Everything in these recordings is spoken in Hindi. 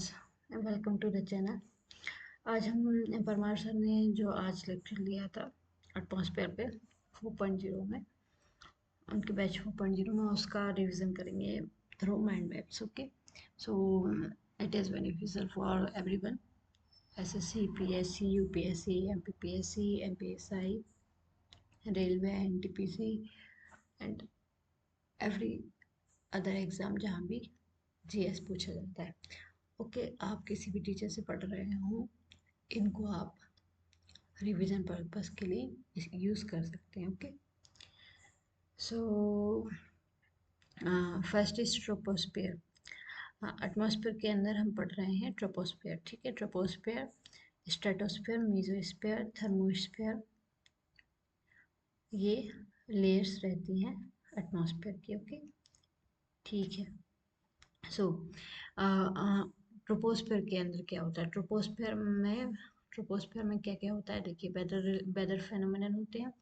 Friends, welcome to the channel. आज हम परमार सर ने जो आज लेक्चर लिया था एटमॉस्फेयर पे 4.0 में, उनके बैच 4.0 में उसका रिवीजन करेंगे through mind maps. Okay, so it is beneficial for everyone, SSC, PSC, UPSC, MPPSC, MPSI, railway, NTPC and every other exam जहाँ भी जीएस पूछा जाता है। ओके, आप किसी भी टीचर से पढ़ रहे हो, इनको आप रिवीजन पर्पस के लिए यूज़ कर सकते हैं। Okay, so first is troposphere. Atmosphere के अंदर हम पढ़ रहे हैं ट्रोपोस्फेयर। ठीक है, ट्रोपोस्फेयर, स्ट्रेटोस्फेयर, मीजोस्फेयर, थर्मोस्फेयर, ये लेयर्स रहती हैं एटमॉस्फेयर की। ओके, ठीक है। सो ट्रोपोस्फेयर के अंदर क्या होता है? ट्रोपोस्फेयर में क्या क्या होता है? देखिए, वेदर फेनोमेनन होते हैं,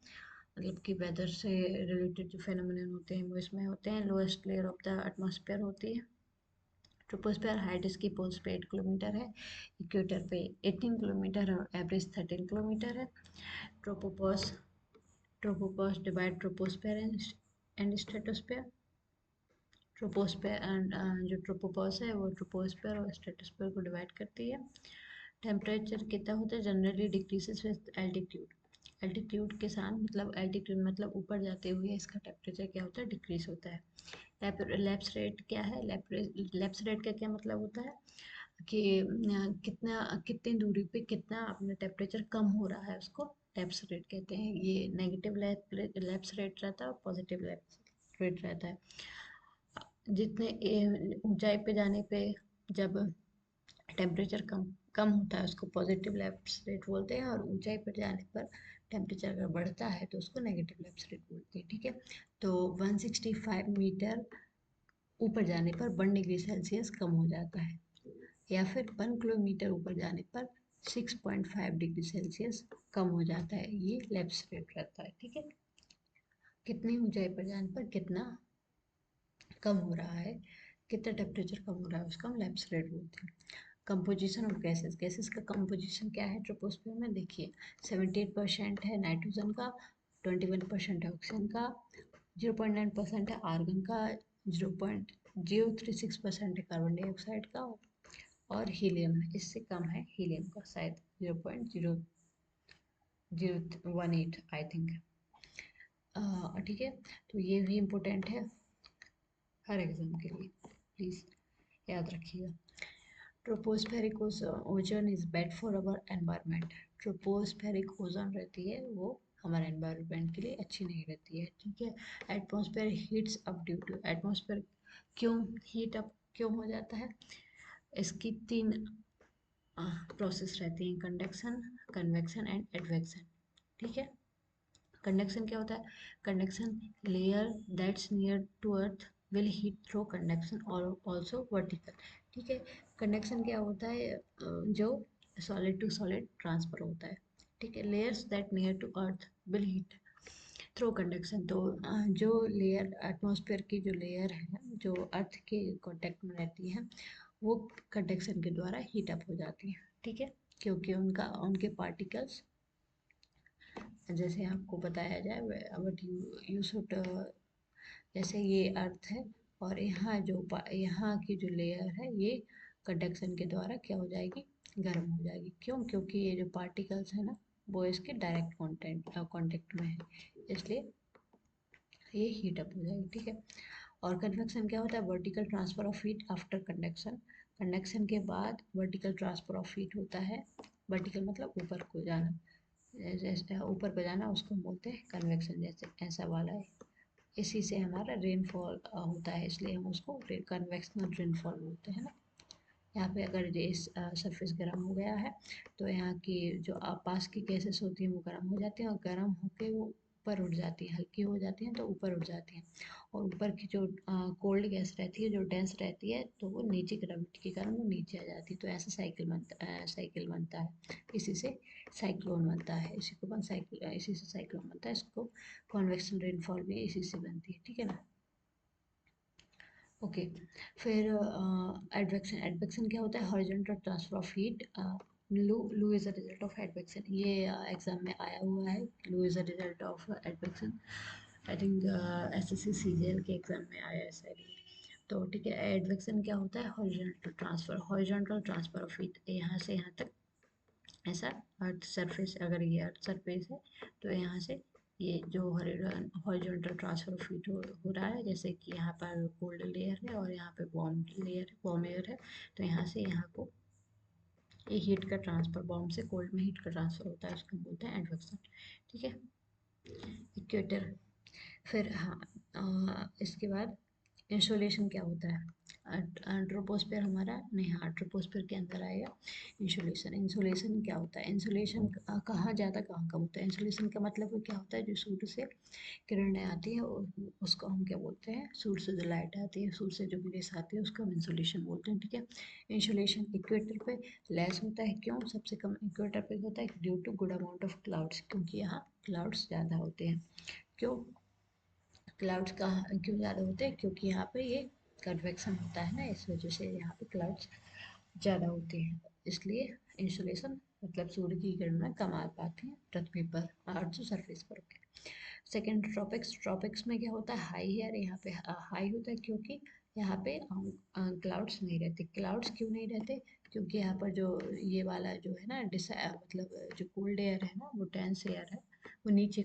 मतलब कि वेदर से रिलेटेड जो फेनोमेनन होते हैं वो इसमें होते हैं। Lowest layer of the atmosphere होती है ट्रोपोस्फेयर। हाइट इसकी पोल्स पे 8 किलोमीटर है, इक्वेटर पे 18 किलोमीटर और एवरेज 13 किलोमीटर है। Tropopause tropopause divide troposphere and stratosphere. Troposphere and जो ट्रोपोपॉज है वो ट्रोपोस्फेयर और स्ट्रेटोस्फेयर को डिवाइड करती है। टेम्परेचर कितना होता है? Generally decreases with altitude. Altitude के साथ, मतलब एल्टीट्यूड मतलब ऊपर जाते हुए इसका टेम्परेचर क्या होता है? डिक्रीज होता है। लैप्स रेट क्या है? लैप्स रेट का क्या मतलब होता है कि कितनी दूरी पे कितना अपना टेम्परेचर कम हो रहा है, उसको लैप्स रेट कहते हैं। ये नेगेटिव लैप्स रेट रहता है और पॉजिटिव लैप्स रेट रहता है। जितने ऊंचाई पे जाने पे जब टेम्परेचर कम कम होता है उसको पॉजिटिव लैप्स रेट बोलते हैं, और ऊंचाई पर जाने पर टेम्परेचर अगर बढ़ता है तो उसको नेगेटिव लैप्स रेट बोलते हैं। ठीक है, तो 165 मीटर ऊपर जाने पर 1 डिग्री सेल्सियस कम हो जाता है, या फिर 1 किलोमीटर ऊपर जाने पर 6.5 डिग्री सेल्सियस कम हो जाता है। ये लैप्स रेट रहता है। ठीक है, कितनी ऊंचाई पर जाने पर कितना कम हो रहा है, कितना टेम्परेचर कम हो रहा है, उसका हम लैप्स रेट बोलते हैं। Composition of gases. गैसेस का कंपोजिशन क्या है ट्रोपोस्फियर में? देखिए, 78% है नाइट्रोजन का, 21% है ऑक्सीजन का, 0.9% है आर्गन का, 0.036% है कार्बन डाइऑक्साइड का, और हीलियम है, इससे कम है हीलियम का, शायद 0.0018 आई थिंक। ठीक है, तो ये भी इम्पोर्टेंट है हर एग्जाम के लिए, प्लीज़ याद रखिएगा। Tropospheric ozone is bad for our environment. Tropospheric ozone रहती है वो हमारे एनवायरनमेंट के लिए अच्छी नहीं रहती है। ठीक है, atmosphere heats up due to atmosphere. क्यों हीट अप क्यों हो जाता है? इसकी 3 प्रोसेस रहती हैं: कंडक्शन, कन्वेक्शन एंड एडवेक्शन। ठीक है, कंडक्शन क्या होता है? Conduction, layer that's near to earth will heat through conduction और ऑल्सो वर्टिकल। ठीक है, कंडक्शन क्या होता है? जो सॉलिड टू सॉलिड ट्रांसफर होता है। ठीक है, layers that near to earth will heat through conduction. तो जो लेयर एटमॉस्फेयर की जो लेयर है जो अर्थ के कांटेक्ट में रहती है वो कंडक्शन के द्वारा हीट अप हो जाती है। ठीक है, क्योंकि उनके पार्टिकल्स, जैसे आपको बताया जाए, बट यू शुड, जैसे ये अर्थ है और यहाँ की जो लेयर है ये कंडक्शन के द्वारा क्या हो जाएगी? गर्म हो जाएगी। क्यों? क्योंकि ये जो पार्टिकल्स है ना वो इसके डायरेक्ट कांटेक्ट में है, इसलिए ये हीट अप हो जाएगी। ठीक है, और कन्वेक्शन क्या होता है? Vertical transfer of heat after conduction. Conduction के बाद वर्टिकल ट्रांसफर ऑफ हीट होता है। वर्टिकल मतलब ऊपर को जाना, जैसे ऊपर को जाना उसको बोलते हैं कन्वेक्शन। जैसे ऐसा वाला है, इसी से हमारा रेनफॉल होता है, इसलिए हम उसको कन्वेक्शनल रेनफॉल बोलते हैं ना। यहाँ पे अगर ये सरफेस गर्म हो गया है तो यहाँ की जो पास की गैसेस होती हैं वो गर्म हो जाती हैं, और गर्म होके वो ऊपर उठ जाती है, हल्की हो जाती हैं तो ऊपर उठ जाती हैं, और ऊपर की जो कोल्ड गैस रहती है जो डेंस रहती है तो वो नीचे ग्रेविटी के कारण वो नीचे आ जाती है। तो ऐसा साइकिल बनता है, इसी से साइक्लोन बनता है, इसी से साइक्लोन बनता है। इसको कॉन्वेक्शन रेनफॉल भी इसी से बनती है। ठीक है ना। ओके। फिर एडवेक्शन, एडवेक्शन क्या होता है? Horizontal transfer of heat. Loo is a result of advection, ये एग्जाम में आया हुआ है। Loo is a result of advection, I think SSC CGL के एग्जाम में आया है शायद। तो ठीक है, एडवेक्शन क्या होता है? Horizontal transfer, horizontal transfer of heat, यहाँ से यहाँ तक ऐसा। अर्थ सरफेस, अगर ये अर्थ सरफेस है तो यहाँ से ये जो हॉरिजॉन्टल ट्रांसफर ऑफ हीट हो रहा है, जैसे कि यहाँ पर कोल्ड लेयर है और यहाँ पे वार्म लेयर है, वार्म एयर है, तो यहाँ से यहाँ को ये हीट का ट्रांसफर, वार्म से कोल्ड में हीट का ट्रांसफर होता है, उसको बोलते हैं एडवेक्शन। ठीक है, इक्वेटर। फिर हाँ, इसके बाद इंसोलेशन क्या होता है? ट्रोपोस्फेयर हमारा नहीं, हाँ ट्रोपोस्फेयर के अंदर आएगा इंसोलेशन। इंसोलेशन क्या होता है? इंसोलेशन कहाँ ज़्यादा कहाँ कम होता है? इंसोलेशन का मतलब क्या होता है? जो सूर्य से किरणें आती हैं उसको हम क्या बोलते हैं? सूर्य से जो लाइट आती है, सूर्य से जो रेस आती है, उसको हम इंसोलेशन बोलते हैं। ठीक है, इंसोलेशन इक्वेटर पे लेस होता है। क्यों सबसे कम इक्वेटर पे होता है? Due to good amount of clouds, क्योंकि यहाँ क्लाउड्स ज़्यादा होते हैं। क्यों क्लाउड्स का क्यों ज़्यादा होते हैं? क्योंकि यहाँ पे ये कन्वेक्शन होता है ना, इस वजह से यहाँ पे क्लाउड्स ज़्यादा होते हैं, इसलिए इंसुलेशन मतलब सूर्य की किरणें कम आ पाती हैं पृथ्वी पर, अर्थ सरफेस पर। Second, tropics. ट्रॉपिक्स में क्या होता है? हाई एयर, यहाँ पे हाई होता है क्योंकि यहाँ पे क्लाउड्स नहीं रहते। क्लाउड्स क्यों नहीं रहते? क्योंकि यहाँ पर जो ये वाला जो है ना मतलब जो कोल्ड एयर है ना, वो डेंस एयर है, वो नीचे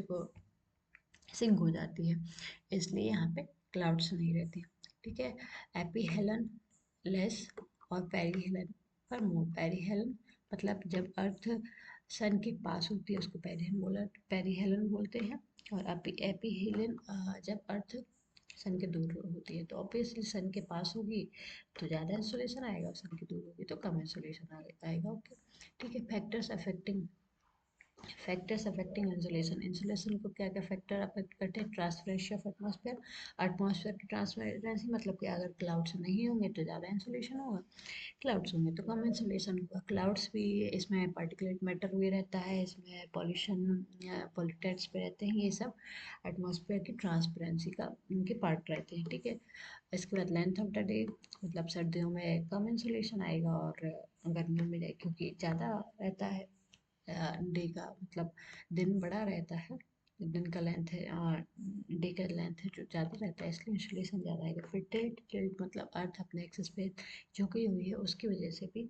को सिंक हो जाती है, इसलिए यहाँ पे क्लाउड्स नहीं रहते। ठीक है, एपीहेलन लेस और पेरीहेलन पर मोर। पेरीहेलन मतलब जब अर्थ सन के पास होती है उसको पेरीहेलन बोलते हैं, और एपीहेलन जब अर्थ सन के दूर होती है। तो ऑब्वियसली सन के पास होगी तो ज़्यादा इंसोलेशन आएगा, और सन की दूर होगी तो कम इंसोलेशन आएगा। ओके, ठीक है। फैक्टर्स अफेक्टिंग इंसुलेशन, इंसुलेशन को क्या क्या फैक्टर अफेक्ट करते हैं? ट्रांसपेरेंसी ऑफ एटमॉस्फेयर, एटमॉस्फेयर की ट्रांसपेरेंसी मतलब कि अगर क्लाउड्स नहीं होंगे तो ज़्यादा इंसुलेशन होगा, क्लाउड्स होंगे तो कम इंसुलेशन होगा। क्लाउड्स भी, इसमें पार्टिकुलेट मैटर भी रहता है, इसमें पॉल्यूशन पॉल्यूटेट्स भी रहते हैं, ये सब एटमॉस्फेयर की ट्रांसपेरेंसी का उनके पार्ट रहते हैं। ठीक है, इसके बाद लेंथ ऑफ द डे, मतलब सर्दियों में कम इंसुलेशन आएगा और गर्मियों में क्योंकि ज़्यादा रहता है डे का, मतलब दिन बड़ा रहता है, दिन का लेंथ है डे का लेंथ है जो ज़्यादा रहता है, इसलिए इंसुलेशन ज़्यादा आएगा। फिर टिल्ट मतलब अर्थ अपने एक्सिस पे झुकी हुई है, उसकी वजह से भी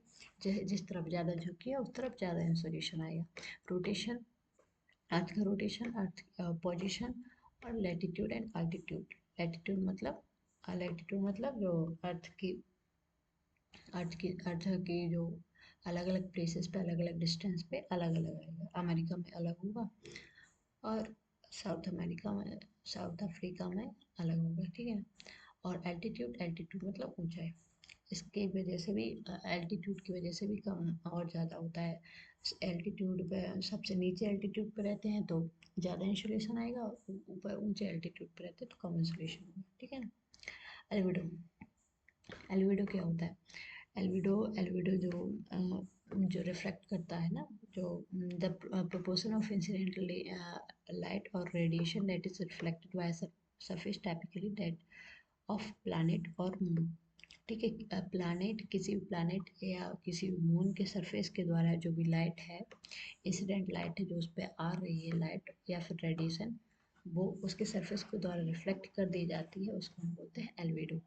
जिस तरफ ज़्यादा झुकी है उस तरफ ज़्यादा इंसुलेशन आएगा। रोटेशन, अर्थ का रोटेशन, अर्थ पोजिशन, और लैटिट्यूड एंड अल्टीट्यूड। लैटिट्यूड मतलब जो अर्थ की जो अलग अलग प्लेसेस पे, अलग अलग डिस्टेंस पे अलग अलग आएगा। अमेरिका में अलग होगा और साउथ अफ्रीका में अलग होगा। ठीक है, और एल्टीट्यूड, एल्टीट्यूड मतलब ऊंचाई, इसकी वजह से भी एल्टीट्यूड की वजह से भी कम और ज़्यादा होता है। एल्टीट्यूड पे सबसे नीचे एल्टीट्यूड पे रहते हैं तो ज़्यादा इंसुलेशन आएगा, और ऊपर ऊंचे एल्टीट्यूड पे रहते हैं तो कम इंसुलेशन होगा। ठीक है ना। एल्बिडो, एल्बिडो क्या होता है? एल्बिडो, एल्बिडो जो रिफ्लेक्ट करता है ना, जो the proportion of incidental light और radiation that is reflected by surface, typically that of planet और मून। ठीक है, प्लैनेट, किसी भी प्लैनेट या किसी भी मून के सरफेस के द्वारा जो भी लाइट है, इंसिडेंट लाइट है जो उस पर आ रही है लाइट या फिर रेडिएशन, वो उसके सरफेस के द्वारा रिफ्लेक्ट कर दी जाती है, उसको हम बोलते हैं एल्बिडो।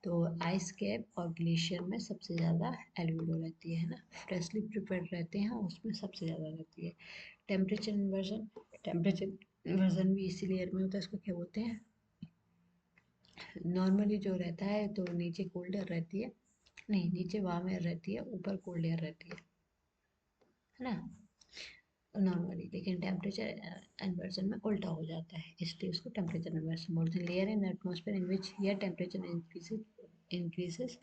तो आइस कैप और ग्लेशियर में सबसे ज़्यादा एल्बिडो रहती है ना, फ्रेशली प्रिपेयर्ड रहते हैं उसमें सबसे ज़्यादा रहती है। टेम्परेचर इन्वर्जन, टेम्परेचर इन्वर्जन भी इसी लेयर में होता है, इसको क्या बोलते हैं? नॉर्मली जो रहता है तो नीचे कोल्ड एयर रहती है, नहीं नीचे वार्म एयर रहती है, ऊपर कोल्ड एयर रहती है ना नॉर्मली, लेकिन टेम्परेचर इन्वर्जन में उल्टा हो जाता है, इसलिए उसको टेम्परेचर इन्वर्जन बोलते हैं। Layer in atmosphere in which here temperature increases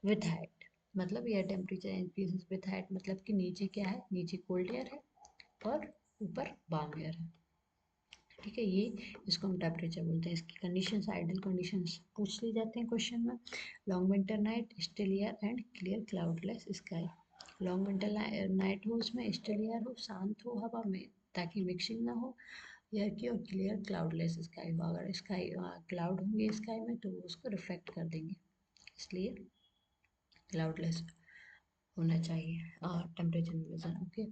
with height, मतलब air temperature increases with height मतलब कि नीचे क्या है? नीचे कोल्ड एयर है और ऊपर वार्म एयर है। ठीक है, ये इसको हम टेम्परेचर बोलते हैं। इसकी कंडीशंस, आइडियल कंडीशंस पूछ ली जाते हैं क्वेश्चन में। Long winter night, still air and clear cloudless sky. Long winter night हो, उसमें स्टिल एयर हो, शांत हो हवा में ताकि मिक्सिंग ना हो, एयर की, और क्लियर क्लाउडलेस स्काई हो। अगर स्काई क्लाउड होंगे स्काई में तो वो उसको रिफ्लेक्ट कर देंगे, इसलिए क्लाउडलेस होना चाहिए temperature measure. Okay,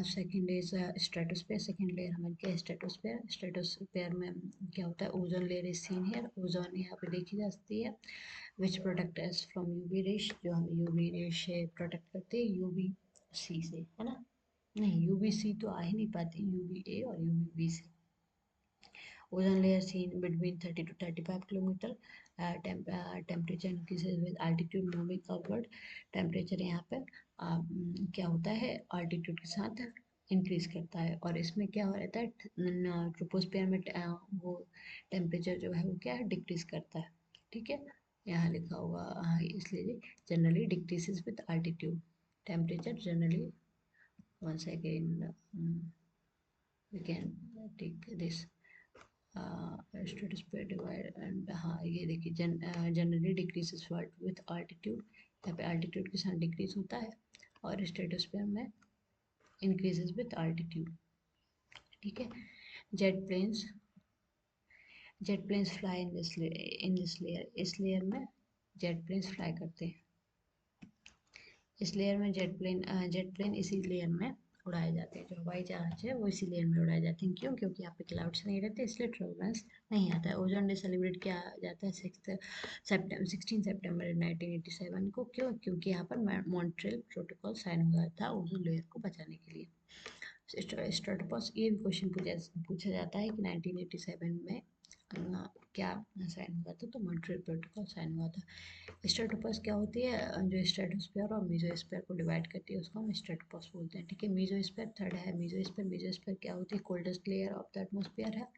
second is stratosphere. Second layer हमारे क्या, स्ट्रेटोस्फेयर। स्ट्रेटोस्फेयर में क्या होता है, ozone layer is seen here. Ozone यहाँ पे देखी जा सकती है, विच प्रोटेक्ट अस फ्रॉम यूवी रेश, जो हमें यूवी रेश से प्रोटेक्ट करती है, यूवी सी से, है ना। नहीं, यूवी सी तो आ ही नहीं पाती, यूवी ए और यूवी बी से। Ozone layer seen between 30 to 35 kilometer. Temperature increases with altitude moving upward. Temperature यहाँ पे क्या होता है, altitude के साथ इंक्रीज करता है। और इसमें क्या हो रहता है, ट्रोपोस्फियर में वो टेम्परेचर जो है वो क्या है, डिक्रीज करता है। ठीक है, यहाँ लिखा होगा इसलिए generally decreases with altitude. Temperature generally, one second, we can take this stratosphere divide and, हाँ ये देखिए, जनरली डिक्रीजेस विथ आल्टीट्यूड। यहाँ पे आल्टीट्यूड के साथ डिक्रीज होता है, और स्ट्रेटोस्फीयर में इंक्रीजेस विथ आल्टीट्यूड। ठीक है, jet planes. Jet planes fly in this layer. इस लेयर में जेट प्लेन्स फ्लाई करते हैं। इस लेयर में जेट प्लेन इसी लेयर में उड़ाए जाते हैं। जो हवाई जहाज है वो इसी लेयर में उड़ाए जाते हैं। क्यों? क्योंकि यहाँ पे क्लाउड्स नहीं रहते, इसलिए ट्रबुलेंस नहीं आता है। ओजोन डे सेलिब्रेट किया जाता है 16 सितंबर 1987 को। क्यों? क्योंकि यहाँ पर मॉन्ट्रियल प्रोटोकॉल साइन हुआ था ओजोन लेयर को बचाने के लिए। स्ट्रेटोपॉस, ये भी क्वेश्चन पूछा जाता है कि 1987 में क्या साइन हुआ था, तो मॉन्ट्रियल प्रोटोकॉल साइन हुआ था। स्ट्रेटोपॉस क्या होती है, जो स्ट्रेटोस्फीयर और मेसोस्फीयर को डिवाइड करती है उसको हम स्ट्रेटोपॉस बोलते हैं। ठीक है, मेसोस्फीयर थर्ड है। मेसोस्फीयर क्या होती है, coldest layer of the atmosphere है।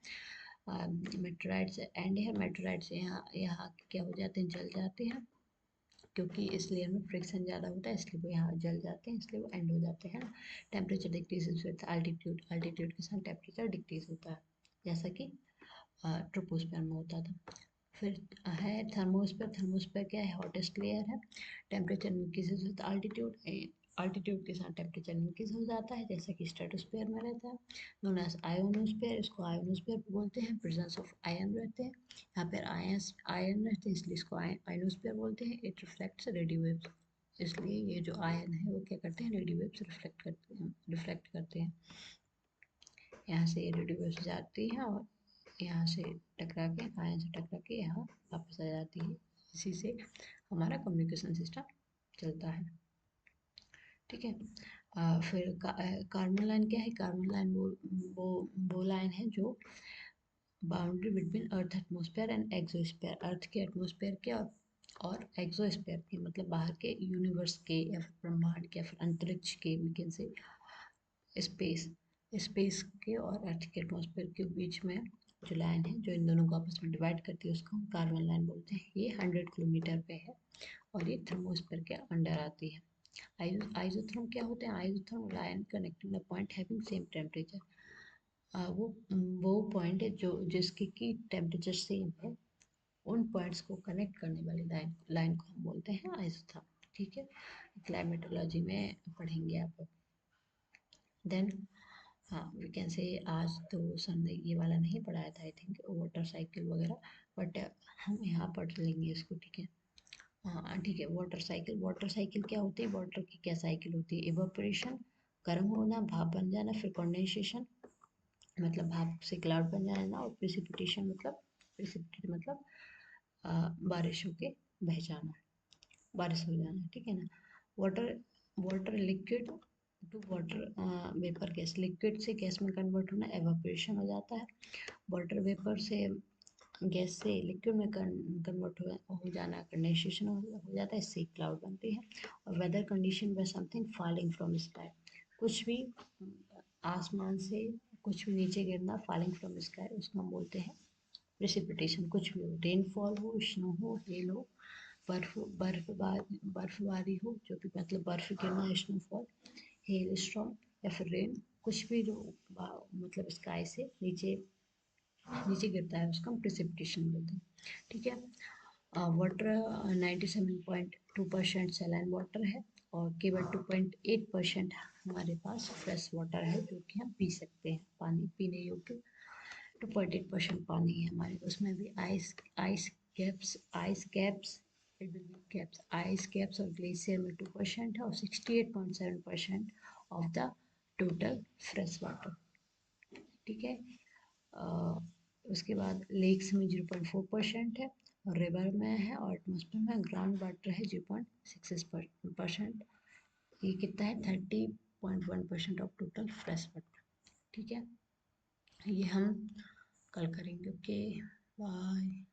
मेटेराइट्स एंड है, मेटेराइट्स यहाँ यहाँ क्या हो जाते हैं, जल जाते हैं, क्योंकि इस लेयर में फ्रिक्शन ज़्यादा होता है, इसलिए वो यहाँ जल जाते हैं, इसलिए वो एंड हो जाते हैं। Temperature decrease with altitude. Altitude के साथ टेम्परेचर डिक्रीज होता है, जैसा कि ट्रोपोस्फीयर में होता था। फिर है थर्मोस्फीयर। थर्मोस्फीयर क्या है, हॉटेस्ट लेयर है। Temperature increases with altitude. Altitude के साथ टेम्परेचर इंक्रीज हो जाता है, जैसा कि स्ट्रेटोस्फीयर में रहता है। नोन एज आयोनोस्फीयर, इसको आयोनोस्फीयर बोलते हैं, प्रेजेंस ऑफ आयन रहते हैं। यहाँ पर आयन रहते हैं, इसलिए इसको आयनोस्फीयर बोलते हैं। इट रिफ्लेक्ट्स रेडियो वेव्स, इसलिए ये जो आयन है वो क्या करते हैं, रेडियो वेव्स रिफ्लेक्ट करते हैं। यहाँ से ये रेडियो वेव्स जाती हैं और यहाँ से टकरा के, आयन से टकरा के यहाँ वापस आ जाती है। इसी से हमारा कम्युनिकेशन सिस्टम चलता है। ठीक है, फिर कार्बन लाइन क्या है। कार्बन लाइन वो लाइन है जो boundary between earth atmosphere and exosphere, earth के एटमॉस्फेयर के और एक्सोस्फेयर के, मतलब बाहर के यूनिवर्स के या फिर ब्रह्मांड के या फिर अंतरिक्ष के, we can say space, space के और अर्थ के एटमॉस्फेयर के बीच में जो लाइन है जो इन दोनों को आपस में डिवाइड करती है उसको हम कार्बन लाइन बोलते हैं। ये 100 किलोमीटर पे है और ये थर्मोस्फीयर के अंडर आती है। आइसोथर्म क्या होते हैं, isotherm line connecting the point having same temperature. वो पॉइंट है जो जिसकी की टेम्परेचर सेम है, उन पॉइंट्स को कनेक्ट करने वाली लाइन को हम बोलते हैं आइसोथर्म। ठीक है, क्लाइमेटोलॉजी में पढ़ेंगे आप। देन हाँ, वी कैन से आज तो सर ने ये वाला नहीं पढ़ाया था, आई थिंक वाटर साइकिल वगैरह, बट हम यहाँ पढ़ लेंगे इसको। ठीक है, हाँ ठीक है। वाटर साइकिल, वाटर साइकिल क्या होती है, वाटर की क्या साइकिल होती है, इवापोरेशन गर्म होना, भाप बन जाना, फिर कंडेंसेशन मतलब भाप से क्लाउड बन जाना, और प्रेसिपिटेशन मतलब बारिश होके बह जाना, बारिश हो जाना। ठीक है ना। Water water liquid to water vapour gas, liquid से गैस में कन्वर्ट होना एवापोरेशन हो जाता है। वाटर वेपर से गैस से लिक्विड में कन्वर्ट हो जाना कंडेंसेशन हो जाता है, इससे क्लाउड बनती है। और वेदर कंडीशन व समथिंग फॉलिंग फ्रॉम स्काई, कुछ भी आसमान से कुछ भी नीचे गिरना, फॉलिंग फ्रॉम स्काई, उसको हम बोलते हैं प्रेसिपिटेशन। कुछ भी हो, रेनफॉल हो, स्नो हो, हेल हो, बर्फबारी हो, जो भी मतलब बर्फ गिरना, स्नोफॉल, हेल स्टॉर्म या फिर रेन, कुछ भी जो मतलब स्काई से नीचे नीचे गिरता है उसको हम प्रेसिपिटेशन बोलते हैं। ठीक है, वाटर 97.2% सैलाइन वाटर है और केवल 2.8% हमारे पास फ्रेश वाटर है जो कि हम पी सकते हैं, पानी पीने योग्य 2.8% पानी है हमारे, उसमें भी आइस कैप्स और ग्लेशियर में 2% है और 68.7% of the total fresh water. ठीक है, उसके बाद लेक्स में 0.4% है और रिवर में है और एटमॉस्फेयर में ग्राउंड वाटर है 0.66%। ये कितना है 30.1% ऑफ टोटल फ्रेश वाटर। ठीक है, ये हम कल करेंगे। Okay, bye.